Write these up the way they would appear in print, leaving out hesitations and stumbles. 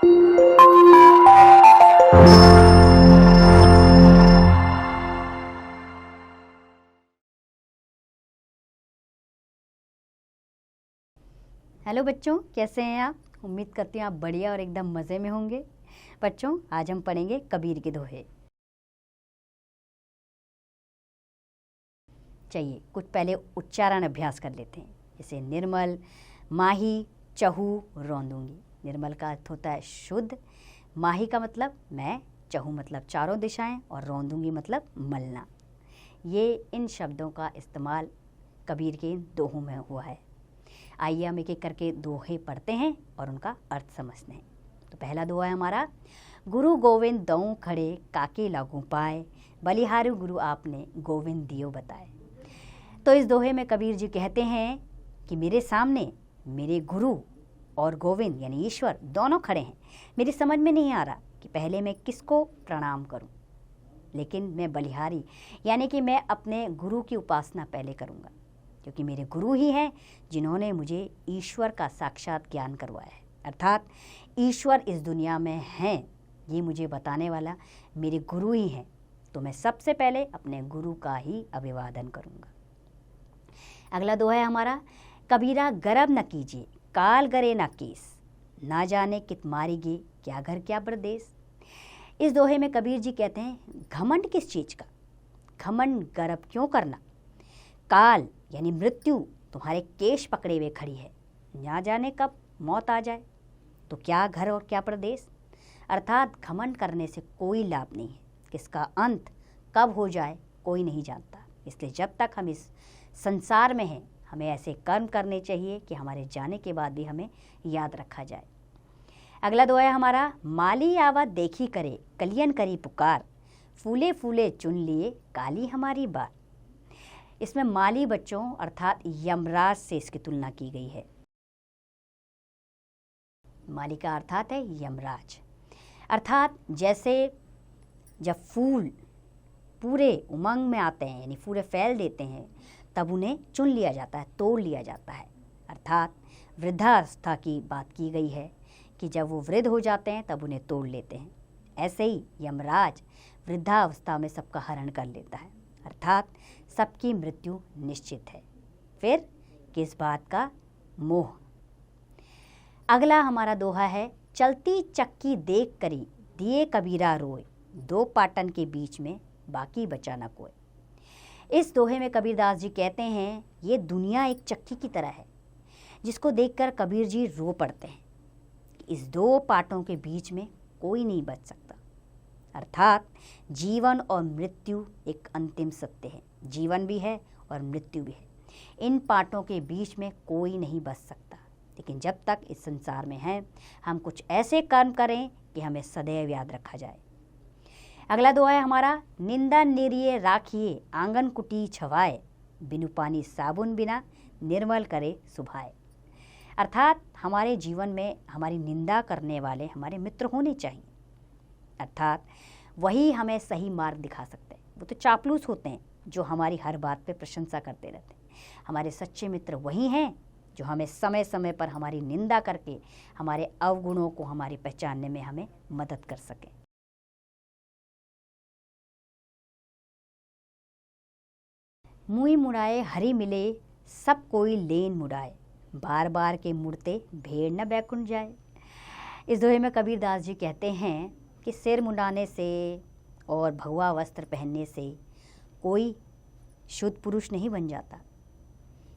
Hello बच्चों, कैसे हैं आप? उम्मीद करती हूँ आप बढ़िया और एकदम मज़े में होंगे। बच्चों, आज हम पढ़ेंगे कबीर के दोहे। चलिए कुछ पहले उच्चारण अभ्यास कर लेते हैं। जैसे निर्मल, माही, चहू, रौंदूंगी। निर्मल का अर्थ होता है शुद्ध, माही का मतलब मैं, चहू मतलब चारों दिशाएं और रौंदूंगी मतलब मलना। ये इन शब्दों का इस्तेमाल कबीर के दोहों में हुआ है। आइए हम एक एक करके दोहे पढ़ते हैं और उनका अर्थ समझते हैं। तो पहला दोहा है हमारा, गुरु गोविंद दऊं खड़े काके लागू पाए, बलिहारू गुरु आपने गोविंद दियो बताए। तो इस दोहे में कबीर जी कहते हैं कि मेरे सामने मेरे गुरु और गोविंद यानी ईश्वर दोनों खड़े हैं। मेरी समझ में नहीं आ रहा कि पहले मैं किसको प्रणाम करूं, लेकिन मैं बलिहारी यानी कि मैं अपने गुरु की उपासना पहले करूंगा, क्योंकि मेरे गुरु ही हैं जिन्होंने मुझे ईश्वर का साक्षात ज्ञान करवाया है। अर्थात ईश्वर इस दुनिया में हैं, ये मुझे बताने वाला मेरे गुरु ही हैं। तो मैं सबसे पहले अपने गुरु का ही अभिवादन करूंगा। अगला दोहा है हमारा, कबीरा गर्व न कीजिए काल गरे न केस, ना जाने कित मारीगे क्या घर क्या परदेस। इस दोहे में कबीर जी कहते हैं घमंड किस चीज़ का, घमंड गर्व क्यों करना। काल यानी मृत्यु तुम्हारे केश पकड़े हुए खड़ी है, ना जाने कब मौत आ जाए, तो क्या घर और क्या परदेश। अर्थात घमंड करने से कोई लाभ नहीं है, किसका अंत कब हो जाए कोई नहीं जानता। इसलिए जब तक हम इस संसार में हैं हमें ऐसे कर्म करने चाहिए कि हमारे जाने के बाद भी हमें याद रखा जाए। अगला दोहा है हमारा, माली आवा देखी करे कलियन करी पुकार, फूले फूले चुन लिए काली हमारी बात। इसमें माली बच्चों अर्थात यमराज से इसकी तुलना की गई है। माली का अर्थात है यमराज। अर्थात जैसे जब फूल पूरे उमंग में आते हैं यानी पूरे फैल देते हैं तब उन्हें चुन लिया जाता है, तोड़ लिया जाता है। अर्थात वृद्धावस्था की बात की गई है कि जब वो वृद्ध हो जाते हैं तब उन्हें तोड़ लेते हैं। ऐसे ही यमराज वृद्धावस्था में सबका हरण कर लेता है, अर्थात सबकी मृत्यु निश्चित है। फिर किस बात का मोह। अगला हमारा दोहा है, चलती चक्की देख करी दिए कबीरा रोए, दो पाटन के बीच में बाकी बचा न कोई। इस दोहे में कबीरदास जी कहते हैं ये दुनिया एक चक्की की तरह है जिसको देखकर कबीर जी रो पड़ते हैं कि इस दो पाटों के बीच में कोई नहीं बच सकता। अर्थात जीवन और मृत्यु एक अंतिम सत्य है, जीवन भी है और मृत्यु भी है। इन पाटों के बीच में कोई नहीं बच सकता, लेकिन जब तक इस संसार में हैं हम कुछ ऐसे कर्म करें कि हमें सदैव याद रखा जाए। अगला दोहा है हमारा, निंदा निरिये राखिए आंगन कुटी छवाए, बिनु पानी साबुन बिना निर्मल करे सुभाए। अर्थात हमारे जीवन में हमारी निंदा करने वाले हमारे मित्र होने चाहिए, अर्थात वही हमें सही मार्ग दिखा सकते हैं। वो तो चापलूस होते हैं जो हमारी हर बात पे प्रशंसा करते रहते हैं। हमारे सच्चे मित्र वही हैं जो हमें समय समय पर हमारी निंदा करके हमारे अवगुणों को हमारी पहचानने में हमें मदद कर सकें। मुई मुड़ाए हरि मिले सब कोई लेन मुड़ाए, बार बार के मुड़ते भेड़ न बैकुंठ जाए। इस दोहे में कबीरदास जी कहते हैं कि सिर मुंडाने से और भगवा वस्त्र पहनने से कोई शुद्ध पुरुष नहीं बन जाता।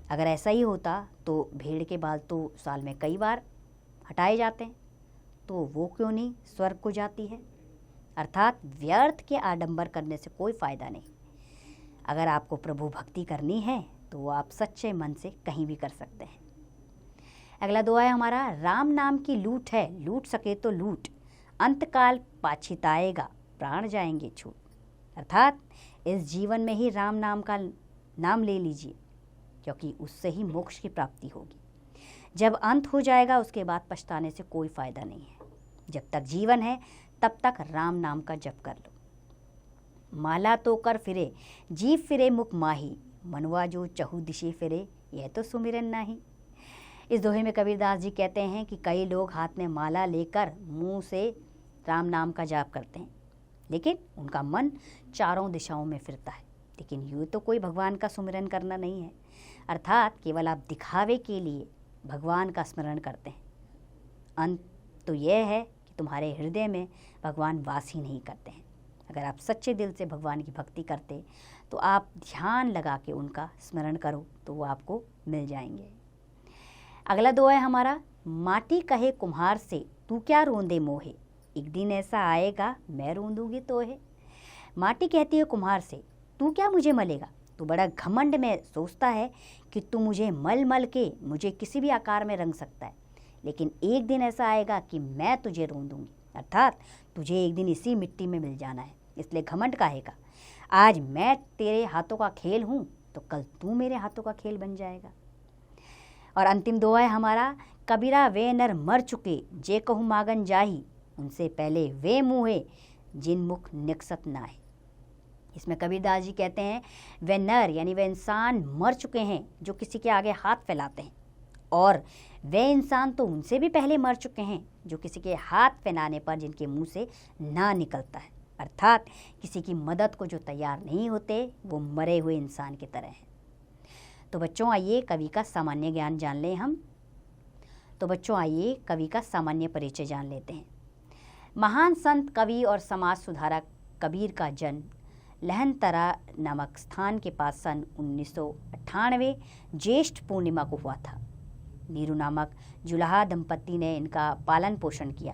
अगर ऐसा ही होता तो भेड़ के बाल तो साल में कई बार हटाए जाते हैं, तो वो क्यों नहीं स्वर्ग को जाती है। अर्थात व्यर्थ के आडंबर करने से कोई फ़ायदा नहीं। अगर आपको प्रभु भक्ति करनी है तो वो आप सच्चे मन से कहीं भी कर सकते हैं। अगला दोहा है हमारा, राम नाम की लूट है लूट सके तो लूट, अंतकाल पाछिताएगा प्राण जाएंगे छूट। अर्थात इस जीवन में ही राम नाम का नाम ले लीजिए, क्योंकि उससे ही मोक्ष की प्राप्ति होगी। जब अंत हो जाएगा उसके बाद पछताने से कोई फ़ायदा नहीं है। जब तक जीवन है तब तक राम नाम का जप कर लो। माला तो कर फिरे जीव फिरे मुख माही, मनवा जो चहु दिशे फिरे यह तो सुमिरन नाही। इस दोहे में कबीरदास जी कहते हैं कि कई लोग हाथ में माला लेकर मुंह से राम नाम का जाप करते हैं, लेकिन उनका मन चारों दिशाओं में फिरता है। लेकिन यूँ तो कोई भगवान का सुमिरन करना नहीं है, अर्थात केवल आप दिखावे के लिए भगवान का स्मरण करते हैं। अंत तो यह है कि तुम्हारे हृदय में भगवान वास ही नहीं करते हैं। अगर आप सच्चे दिल से भगवान की भक्ति करते तो आप ध्यान लगा के उनका स्मरण करो तो वो आपको मिल जाएंगे। अगला दोहा है हमारा, माटी कहे कुम्हार से तू क्या रोंदे मोहे, एक दिन ऐसा आएगा मैं रोंदूंगी तोहे। माटी कहती है कुम्हार से, तू क्या मुझे मलेगा, तू बड़ा घमंड में सोचता है कि तू मुझे मल मल के मुझे किसी भी आकार में रंग सकता है, लेकिन एक दिन ऐसा आएगा कि मैं तुझे रोंदूंगी, अर्थात तुझे एक दिन इसी मिट्टी में मिल जाना है, इसलिए घमंड काहे का। आज मैं तेरे हाथों का खेल हूँ तो कल तू मेरे हाथों का खेल बन जाएगा। और अंतिम दोहा है हमारा, कबीरा वे नर मर चुके जे कहूँ मागन जाही, उनसे पहले वे मुँहे जिन मुख निकसत नाहे। इसमें कबीरदास जी कहते हैं वे नर यानी वे इंसान मर चुके हैं जो किसी के आगे हाथ फैलाते हैं, और वे इंसान तो उनसे भी पहले मर चुके हैं जो किसी के हाथ फैलाने पर जिनके मुंह से ना निकलता है, अर्थात किसी की मदद को जो तैयार नहीं होते वो मरे हुए इंसान की तरह हैं। तो बच्चों आइए कवि का सामान्य ज्ञान जान लें हम। तो बच्चों आइए कवि का सामान्य परिचय जान लेते हैं। महान संत कवि और समाज सुधारक कबीर का जन्म लहनतरा नामक स्थान के पास सन 1998 ज्येष्ठ पूर्णिमा को हुआ था। नीरू नामक जुलाहा दंपत्ति ने इनका पालन पोषण किया।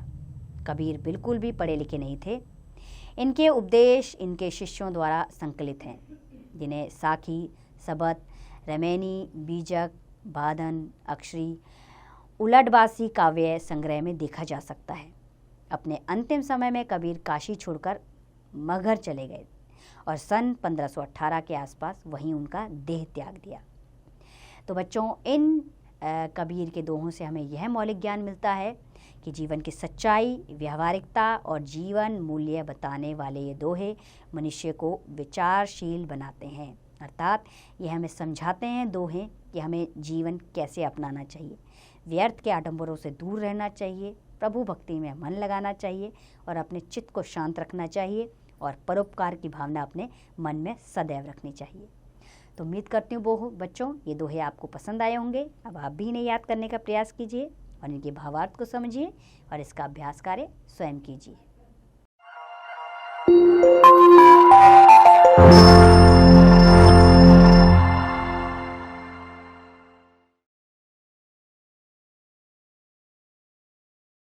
कबीर बिल्कुल भी पढ़े लिखे नहीं थे। इनके उपदेश इनके शिष्यों द्वारा संकलित हैं, जिन्हें साखी, सबत, रमैनी, बीजक, बादन, अक्षरी, उलटबासी काव्य संग्रह में देखा जा सकता है। अपने अंतिम समय में कबीर काशी छोड़कर मगहर चले गए और सन 1518 के आसपास वहीं उनका देह त्याग दिया। तो बच्चों इन कबीर के दोहों से हमें यह मौलिक ज्ञान मिलता है कि जीवन की सच्चाई, व्यावहारिकता और जीवन मूल्य बताने वाले ये दोहे मनुष्य को विचारशील बनाते हैं, अर्थात ये हमें समझाते हैं दोहे कि हमें जीवन कैसे अपनाना चाहिए। व्यर्थ के आडंबरों से दूर रहना चाहिए, प्रभु भक्ति में मन लगाना चाहिए और अपने चित्त को शांत रखना चाहिए और परोपकार की भावना अपने मन में सदैव रखनी चाहिए। तो उम्मीद करती हूँ बच्चों ये दोहे आपको पसंद आए होंगे। अब आप भी इन्हें याद करने का प्रयास कीजिए और इनके भावार्थ को समझिए और इसका अभ्यास कार्य स्वयं कीजिए।